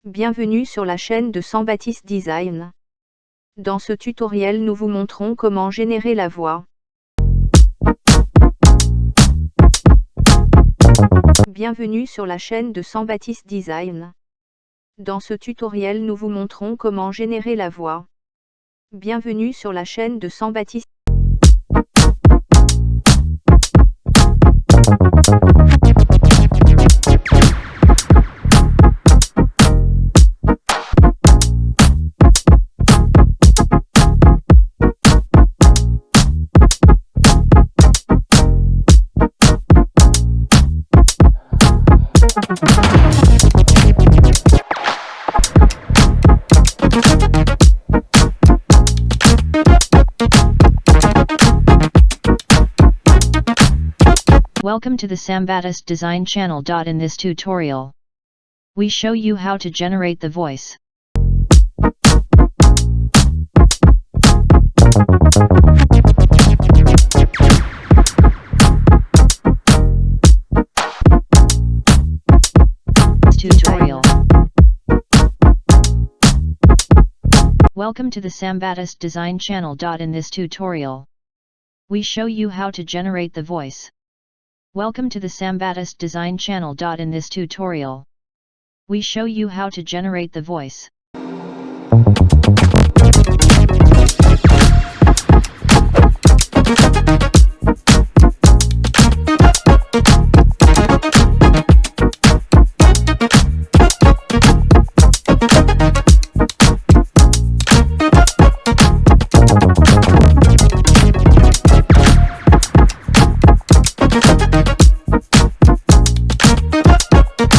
Bienvenue sur la chaîne de Jean-Baptiste Design. Dans ce tutoriel nous vous montrons comment générer la voix. Bienvenue sur la chaîne de Jean-Baptiste Design. Dans ce tutoriel nous vous montrons comment générer la voix. Bienvenue sur la chaîne de Jean-Baptiste. Welcome to the Jean-Baptiste Design channel. In this tutorial, we show you how to generate the voice. Tutorial. Welcome to the Jean-Baptiste Design channel. In this tutorial, we show you how to generate the voice. Welcome to the Jean-Baptiste Design channel. In this tutorial, we show you how to generate the voice.